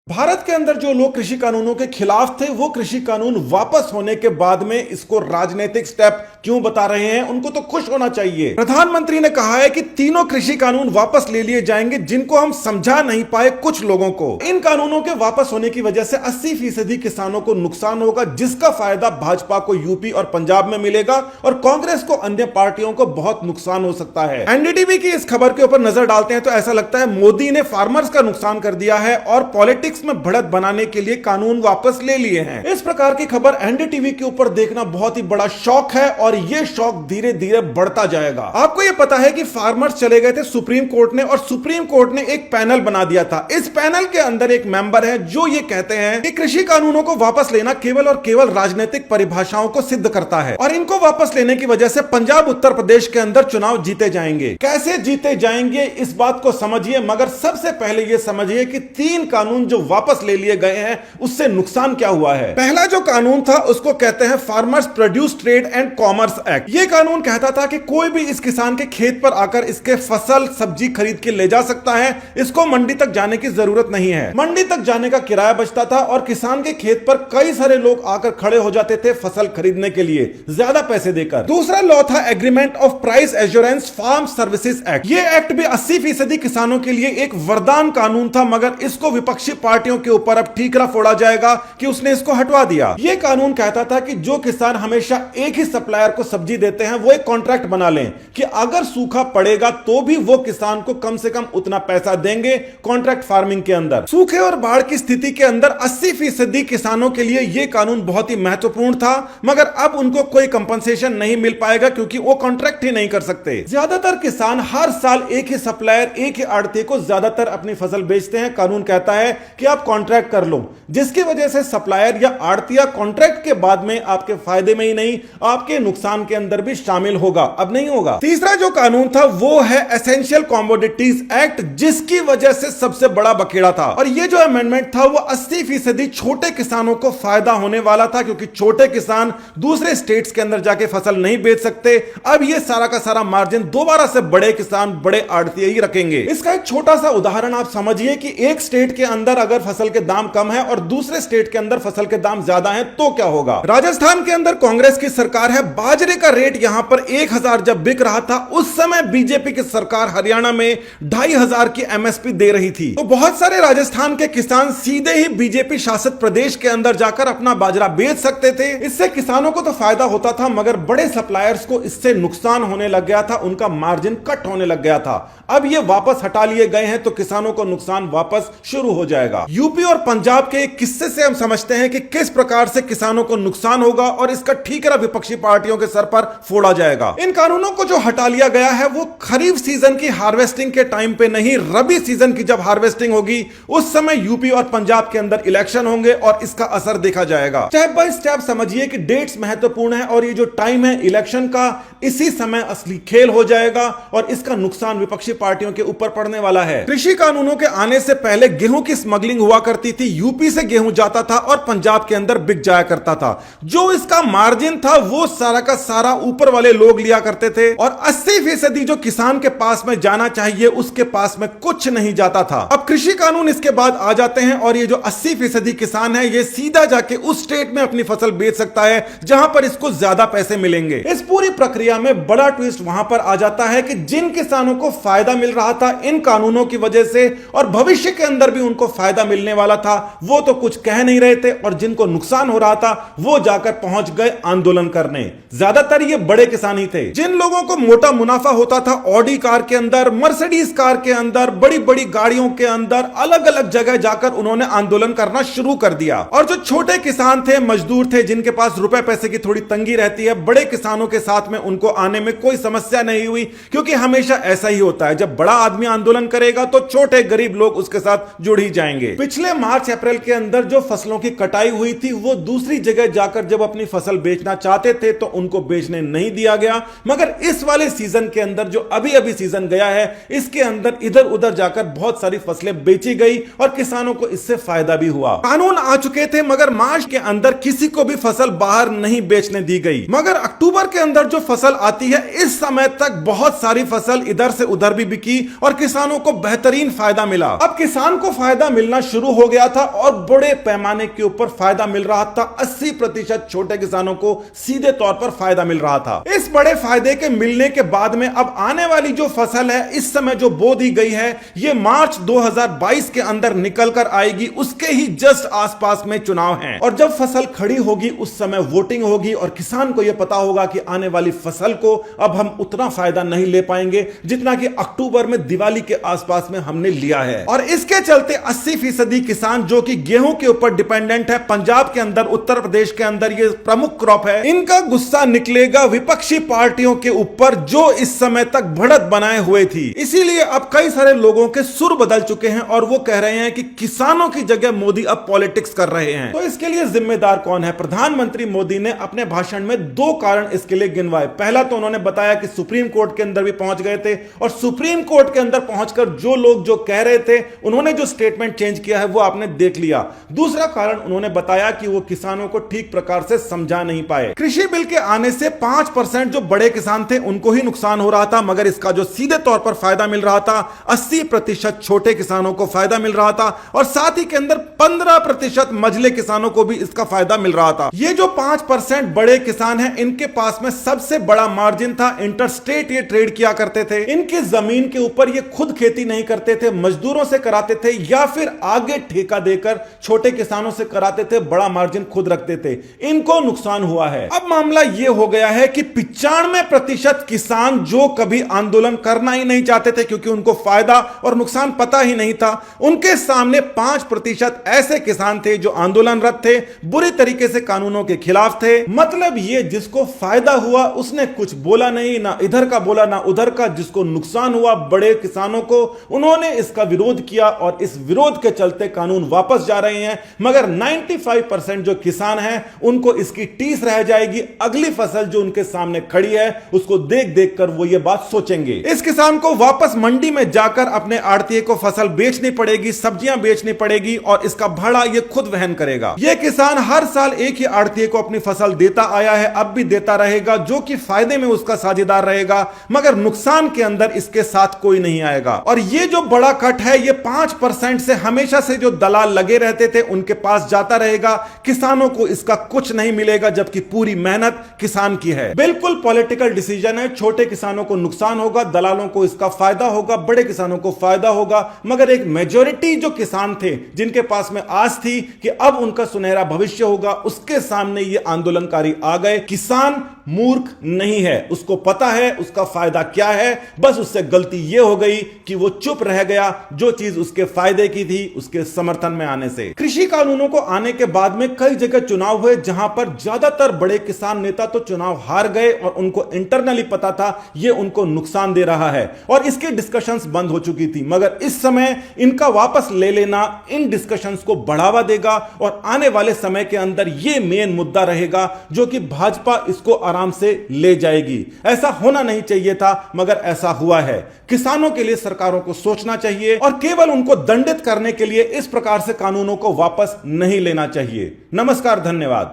भारत के अंदर जो लोग कृषि कानूनों के खिलाफ थे वो कृषि कानून वापस होने के बाद में इसको राजनीतिक स्टेप क्यों बता रहे हैं? उनको तो खुश होना चाहिए। प्रधानमंत्री ने कहा है कि तीनों कृषि कानून वापस ले लिए जाएंगे जिनको हम समझा नहीं पाए कुछ लोगों को। इन कानूनों के वापस होने की वजह से 80% किसानों को नुकसान होगा, जिसका फायदा भाजपा को यूपी और पंजाब में मिलेगा और कांग्रेस को अन्य पार्टियों को बहुत नुकसान हो सकता है। एनडीटीवी की इस खबर के ऊपर नजर डालते हैं तो ऐसा लगता है मोदी ने फार्मर्स का नुकसान कर दिया है और पॉलिटिक्स में बढ़त बनाने के लिए कानून वापस ले लिए हैं। इस प्रकार की खबर एनडीटीवी के ऊपर देखना बहुत ही बड़ा शौक है और यह शौक धीरे धीरे बढ़ता जाएगा। आपको यह पता है कि फार्मर्स चले गए थे सुप्रीम कोर्ट ने और सुप्रीम कोर्ट ने एक पैनल बना दिया था। इस पैनल के अंदर एक मेंबर है जो ये कहते हैं कि कृषि कानूनों को वापस लेना केवल और केवल राजनीतिक परिभाषाओं को सिद्ध करता है और इनको वापस लेने की वजह से पंजाब उत्तर प्रदेश के अंदर चुनाव जीते जाएंगे। कैसे जीते जाएंगे इस बात को समझिए, मगर सबसे पहले यह समझिए कि 3 कानून जो वापस ले लिए गए हैं उससे नुकसान क्या हुआ है। पहला जो कानून था उसको कहते हैं farmers produce trade and commerce act. यह कानून कहता था कि कोई भी इस किसान के खेत पर आकर इसके फसल सब्जी खरीद के ले जा सकता है, इसको मंडी तक जाने की जरूरत नहीं है। मंडी तक जाने का किराया बचता था और किसान के खेत पर कई सारे लोग आकर खड़े हो जाते थे फसल खरीदने के लिए ज्यादा पैसे देकर। दूसरा लॉ था agreement of price assurance farm services act. यह एक्ट भी 80% किसानों के लिए एक वरदान कानून था, मगर इसको विपक्षी पार्टियों के ऊपर अब ठीकरा फोड़ा जाएगा कि उसने इसको हटवा दिया। यह कानून कहता था कि जो किसान हमेशा एक ही सप्लायर को सब्जी देते हैं वो एक कॉन्ट्रैक्ट बना लें कि अगर सूखा पड़ेगा तो भी वो किसान को कम से कम उतना पैसा देंगे कॉन्ट्रैक्ट फार्मिंग के अंदर। सूखे और बाढ़ की स्थिति के अंदर 80% किसानों के लिए यह कानून बहुत ही महत्वपूर्ण था, मगर अब उनको कोई कंपनसेशन नहीं मिल पाएगा क्योंकि वो कॉन्ट्रैक्ट ही नहीं कर सकते। ज्यादातर किसान हर साल एक ही सप्लायर एक ही आड़ती को ज्यादातर अपनी फसल बेचते हैं। कानून कहता है कि आप कॉन्ट्रैक्ट कर लो, जिसकी वजह से सप्लायर या आड़तिया कॉन्ट्रैक्ट के बाद में आपके फायदे में ही नहीं आपके नुकसान के अंदर भी शामिल होगा, अब नहीं होगा। तीसरा जो कानून था वो है एसेंशियल कमोडिटीज एक्ट, जिसकी वजह से सबसे बड़ा बखेड़ा था। और ये जो अमेंडमेंट था वो 80% छोटे किसानों को फायदा होने वाला था क्योंकि छोटे किसान दूसरे स्टेट्स के अंदर जाके फसल नहीं बेच सकते। अब ये सारा का सारा मार्जिन दोबारा से बड़े किसान बड़े आड़तिये ही रखेंगे। इसका एक छोटा सा उदाहरण आप समझिए कि एक स्टेट के अंदर अगर फसल के दाम कम है और दूसरे स्टेट के अंदर फसल के दाम ज्यादा हैं तो क्या होगा। राजस्थान के अंदर कांग्रेस की सरकार है, बाजरे का रेट यहां पर 1000 जब बिक रहा था उस समय बीजेपी की सरकार हरियाणा में 2500 की एमएसपी दे रही थी। तो बहुत सारे राजस्थान के किसान सीधे ही बीजेपी शासित प्रदेश के अंदर जाकर अपना बाजरा बेच सकते थे। इससे किसानों को तो फायदा होता था, मगर बड़े सप्लायर्स को इससे नुकसान होने लग गया था, उनका मार्जिन कट होने लग गया था। अब ये वापस हटा लिए गए हैं तो किसानों को नुकसान वापस शुरू हो जाएगा। यूपी और पंजाब के एक किस्से से हम समझते हैं कि किस प्रकार से किसानों को नुकसान होगा और इसका ठीकरा विपक्षी पार्टियों के सर पर फोड़ा जाएगा। इन कानूनों को जो हटा लिया गया है वो खरीफ सीजन की हार्वेस्टिंग के टाइम पे नहीं, रबी सीजन की जब हार्वेस्टिंग होगी उस समय यूपी और पंजाब के अंदर इलेक्शन होंगे और इसका असर देखा जाएगा। स्टेप बाय स्टेप समझिए कि डेट्स महत्वपूर्ण है और ये जो टाइम है इलेक्शन का, इसी समय असली खेल हो जाएगा और इसका नुकसान विपक्षी पार्टियों के ऊपर पड़ने वाला है। कृषि कानूनों के आने से पहले गेहूं की स्मगलिंग हुआ करती थी, यूपी से गेहूं जाता था और पंजाब के अंदर बिक जाया करता था। जो इसका मार्जिन था वो सारा का सारा ऊपर वाले लोग लिया करते थे और 80% जो किसान के पास में जाना चाहिए उसके पास में कुछ नहीं जाता था। अब कृषि कानून इसके बाद आ जाते हैं और ये जो 80% किसान है ये सीधा जाके उस स्टेट में अपनी फसल बेच सकता है जहां पर इसको ज्यादा पैसे मिलेंगे। इस पूरी प्रक्रिया में बड़ा ट्विस्ट वहां पर आ जाता है कि जिन किसानों को फायदा मिल रहा था इन कानूनों की वजह से और भविष्य के अंदर भी उनको फायदा मिलने वाला था, वो तो कुछ कह नहीं रहे थे और जिनको नुकसान हो रहा था वो जाकर पहुंच गए आंदोलन करने। ज्यादातर ये बड़े किसान ही थे। जिन लोगों को मोटा मुनाफा होता था ऑडी कार के अंदर, मर्सिडीज कार के अंदर, बड़ी बड़ी गाड़ियों के अंदर, अलग अलग जगह जाकर उन्होंने आंदोलन करना शुरू कर दिया। और जो छोटे किसान थे, मजदूर थे, जिनके पास रुपए पैसे की थोड़ी तंगी रहती है, बड़े किसानों के साथ में उनको आने में कोई समस्या नहीं हुई क्योंकि हमेशा ऐसा ही होता है, जब बड़ा आदमी आंदोलन करेगा तो छोटे गरीब लोग उसके साथ जुड़ ही जाएंगे। पिछले मार्च अप्रैल के अंदर जो फसलों की कटाई हुई थी वो दूसरी जगह जाकर जब अपनी फसल बेचना चाहते थे तो उनको बेचने नहीं दिया गया, मगर इस वाले सीजन के अंदर जो अभी अभी सीजन गया है इसके अंदर इधर उधर जाकर बहुत सारी फसलें बेची गई और किसानों को इससे फायदा भी हुआ। कानून आ चुके थे मगर मार्च के अंदर किसी को भी फसल बाहर नहीं बेचने दी गई, मगर अक्टूबर के अंदर जो फसल आती है इस समय तक बहुत सारी फसल इधर से उधर भी बिकी और किसानों को बेहतरीन फायदा मिला। अब किसान को फायदा मिलना मिलना शुरू हो गया था और बड़े पैमाने के ऊपर फायदा मिल रहा था। 80% छोटे किसानों को सीधे तौर पर फायदा मिल रहा था। इस बड़े फायदे के मिलने के बाद में अब आने वाली जो फसल है, इस समय जो बो दी गई है, ये मार्च 2022 के अंदर निकल कर आएगी। उसके ही जस्ट आसपास में चुनाव है और जब फसल खड़ी होगी उस समय वोटिंग होगी और किसान को यह पता होगा कि आने वाली फसल को अब हम उतना फायदा नहीं ले पाएंगे जितना कि अक्टूबर में दिवाली के आसपास में हमने लिया है। और इसके चलते 80% किसान जो कि गेहूं के ऊपर डिपेंडेंट है, पंजाब के अंदर, उत्तर प्रदेश के अंदर ये प्रमुख क्रॉप है, इनका गुस्सा निकलेगा विपक्षी पार्टियों के ऊपर जो इस समय तक बढ़त बनाए हुए थी। इसीलिए अब कई सारे लोगों के सुर बदल चुके हैं और वो कह रहे हैं कि किसानों की जगह मोदी अब पॉलिटिक्स कर रहे हैं। तो इसके लिए जिम्मेदार कौन है? प्रधानमंत्री मोदी ने अपने भाषण में 2 कारण इसके लिए गिनवाए। पहला तो उन्होंने बताया कि सुप्रीम कोर्ट के अंदर भी पहुंच गए थे और सुप्रीम कोर्ट के अंदर पहुंचकर जो लोग जो कह रहे थे, उन्होंने जो स्टेटमेंट चेंज किया है वो आपने देख लिया। दूसरा कारण उन्होंने बताया कि वो किसानों को ठीक प्रकार से समझा नहीं पाए। कृषि बिल के आने से 5% जो बड़े किसान थे उनको ही नुकसान हो रहा था, मगर इसका जो सीधे तौर पर फायदा मिल रहा था 80% छोटे किसानों को फायदा मिल रहा था और साथ ही के अंदर 15% मझले किसानों को भी इसका फायदा मिल रहा था। ये जो 5% बड़े किसान हैं, इनके पास में सबसे बड़ा मार्जिन था। इंटरस्टेट ये ट्रेड किया करते थे, इनकी जमीन के ऊपर ये खुद खेती नहीं करते थे, मजदूरों से कराते थे या फिर आगे ठेका देकर छोटे किसानों से कराते थे, बड़ा मार्जिन खुद रखते थे। इनको नुकसान हुआ है। अब मामला यह हो गया है कि 95% किसान जो कभी आंदोलन करना ही नहीं चाहते थे क्योंकि उनको फायदा और नुकसान पता ही नहीं था, उनके सामने 5% ऐसे किसान थे जो आंदोलनरत थे, बुरी तरीके से कानूनों के खिलाफ थे। मतलब ये जिसको फायदा हुआ उसने कुछ बोला नहीं, ना इधर का बोला ना उधर का। जिसको नुकसान हुआ बड़े किसानों को, उन्होंने इसका विरोध किया और इस विरोध के चलते कानून वापस जा रहे हैं। मगर 95% जो किसान हैं उनको इसकी टीस रह जाएगी। अगली फसल जो उनके सामने खड़ी है उसको देख देख कर वो ये बात सोचेंगे। इस किसान को वापस मंडी में जाकर अपने आड़तीये को फसल बेचनी पड़ेगी, सब्जियां बेचनी पड़ेगी और इसका भाड़ा ये खुद वहन करेगा। ये किसान हर साल एक ही आड़तीये को अपनी फसल देता आया है, अब भी देता रहेगा, जो कि फायदे में उसका साझेदार रहेगा, मगर नुकसान के अंदर इसके साथ कोई नहीं आएगा। और ये जो बड़ा कट है ये 5% से हमेशा से जो दलाल लगे रहते थे उनके पास जाता रहेगा। किसानों को इसका कुछ नहीं मिलेगा, जबकि पूरी मेहनत किसान की है। बिल्कुल पॉलिटिकल डिसीजन है। छोटे किसानों को नुकसान होगा, दलालों को इसका फायदा होगा, बड़े किसानों को फायदा होगा, मगर एक मेजॉरिटी जो किसान थे जिनके पास में आस थी कि अब उनका सुनहरा भविष्य होगा, उसके सामने ये आंदोलनकारी आ गए। किसान मूर्ख नहीं है, उसको पता है उसका फायदा क्या है, बस उससे गलती यह हो गई कि वो चुप रह गया जो चीज उसके फायदे की थी उसके समर्थन में आने से। कृषि कानूनों को आने के बाद में कई जगह चुनाव हुए जहां पर ज्यादातर बड़े किसान नेता तो चुनाव हार गए और उनको इंटरनली पता था ये उनको नुकसान दे रहा है और इसकी डिस्कशंस बंद हो चुकी थी। मगर इस समय इनका वापस ले लेना इन डिस्कशंस को बढ़ावा देगा और आने वाले समय के अंदर ये मेन मुद्दा रहेगा जो कि भाजपा इसको आराम से ले जाएगी। ऐसा होना नहीं चाहिए था मगर ऐसा हुआ है। किसानों के लिए सरकारों को सोचना चाहिए और केवल उनको दंडित करने के लिए इस प्रकार से कानूनों को वापस नहीं लेना चाहिए। नमस्कार, धन्यवाद।